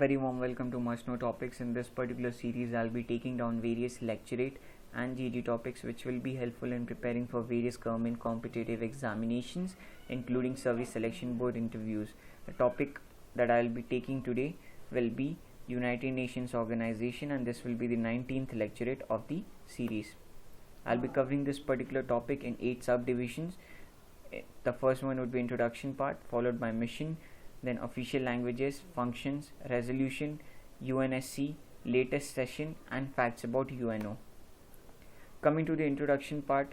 Very warm welcome to Must Know Topics. In this particular series, I'll be taking down various lecturate and GD topics which will be helpful in preparing for various government competitive examinations, including Service Selection Board interviews. The topic that I'll be taking today will be United Nations Organization, and this will be the 19th lecturate of the series. I'll be covering this particular topic in 8 subdivisions. The first one would be introduction part, followed by mission, then official languages, functions, resolution, UNSC, latest session, and facts about UNO. Coming to the introduction part,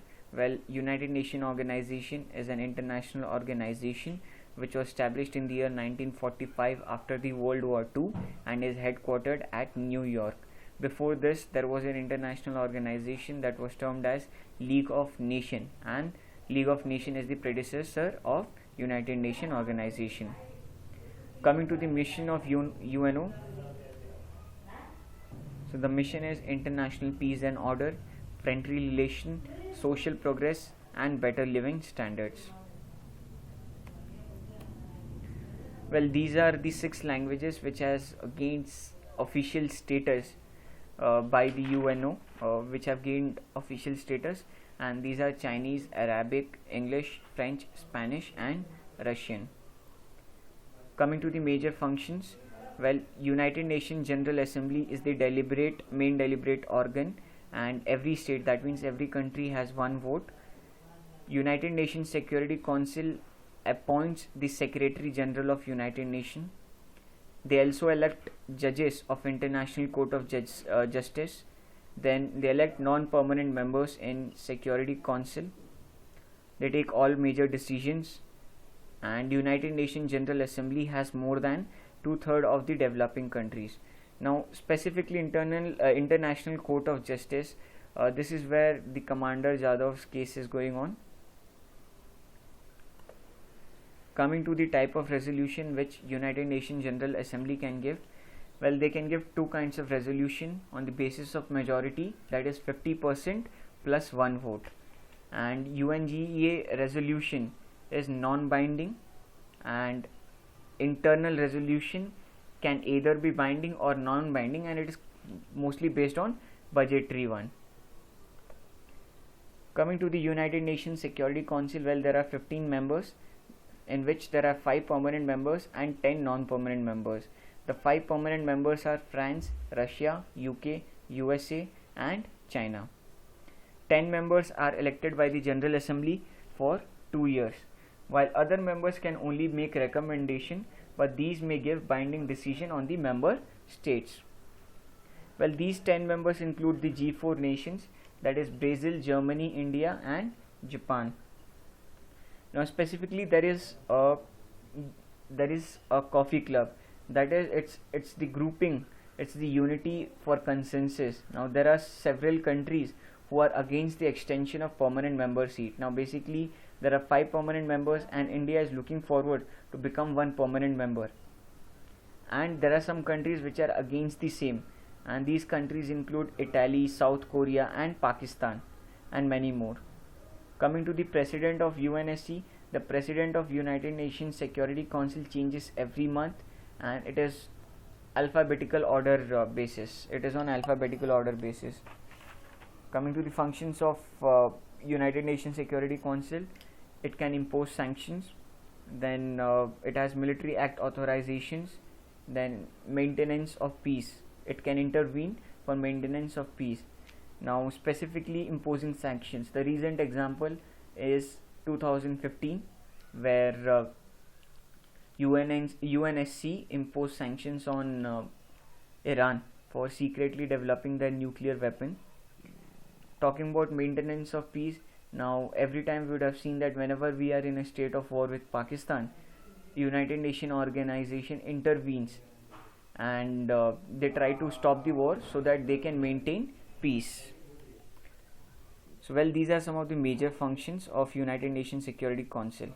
United Nations Organization is an international organization which was established in the year 1945 after the World War II and is headquartered at New York. Before this, there was an international organization that was termed as League of Nations, and League of Nations is the predecessor of United Nations Organization. Coming to the mission of UNO, so the mission is international peace and order, friendly relation, social progress, and better living standards. These are the 6 languages which has gained official status by the UNO, which have gained official status, and these are Chinese, Arabic, English, French, Spanish, and Russian. Coming to the major functions, United Nations General Assembly is the main deliberate organ, and every state, that means every country, has one vote. United Nations Security Council appoints the Secretary General of United Nations. They also elect judges of International Court of Justice. Then they elect non-permanent members in Security Council. They take all major decisions. And United Nations General Assembly has more than 2/3 of the developing countries. Now, specifically International Court of Justice, this is where the Commander Jadav's case is going on. Coming to the type of resolution which United Nations General Assembly can give, they can give 2 kinds of resolution on the basis of majority, that is 50% plus 1 vote. And UNGA resolution is non-binding, and internal resolution can either be binding or non-binding, and it is mostly based on budgetary one. Coming to the United Nations Security Council, there are 15 members, in which there are 5 permanent members and 10 non-permanent members. The 5 permanent members are France, Russia, UK, USA, and China. 10 members are elected by the General Assembly for 2 years, while other members can only make recommendation, but these may give binding decision on the member states. These 10 members include the G4 nations, that is Brazil, Germany, India, and Japan. Now, specifically, there is a coffee club, that is it's the grouping, it's the unity for consensus. Now, there are several countries who are against the extension of permanent member seat. Now, basically, there are 5 permanent members, and India is looking forward to become 1 permanent member. And there are some countries which are against the same, and these countries include Italy, South Korea, and Pakistan, and many more. Coming to the president of UNSC, the president of United Nations Security Council changes every month, and it is alphabetical order basis. It is on alphabetical order basis. Coming to the functions of United Nations Security Council, it can impose sanctions, then it has military act authorizations, then maintenance of peace. It can intervene for maintenance of peace. Now, specifically imposing sanctions, the recent example is 2015, where UNSC imposed sanctions on Iran for secretly developing their nuclear weapon. Talking about maintenance of peace, now every time we would have seen that whenever we are in a state of war with Pakistan, United Nations Organization intervenes, and they try to stop the war so that they can maintain peace. So, these are some of the major functions of United Nations Security Council.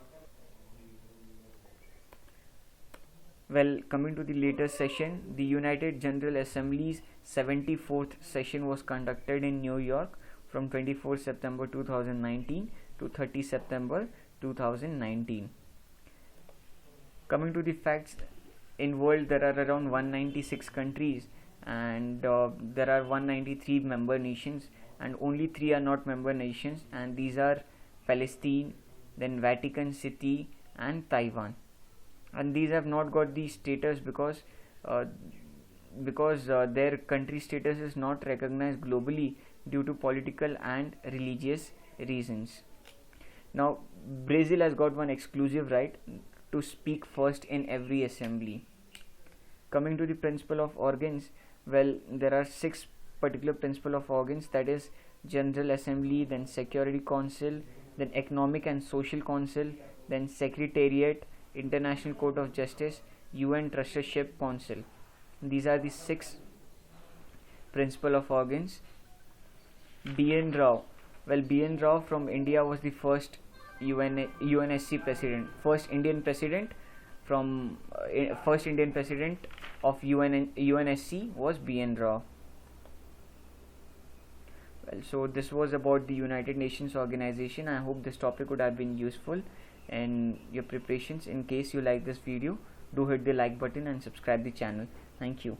Coming to the latest session, the United General Assembly's 74th session was conducted in New York from 24 September 2019 to 30 September 2019. Coming to the facts, in world there are around 196 countries, and there are 193 member nations, and only 3 are not member nations, and these are Palestine, then Vatican City, and Taiwan. And these have not got the status because their country status is not recognized globally due to political and religious reasons. Now, Brazil has got one exclusive right to speak first in every assembly. Coming to the principle of organs, well, there are 6 particular principle of organs, that is General Assembly, then Security Council, then Economic and Social Council, then Secretariat, International Court of Justice, UN Trusteeship Council. These are the 6 principle of organs. B.N. Rao. Well, B.N. Rao from India was the first UNSC president, first Indian president of UNSC was B.N. Rao. Well, so this was about the United Nations organization. I hope this topic would have been useful in your preparations. In case you like this video, do hit the like button and subscribe the channel. Thank you.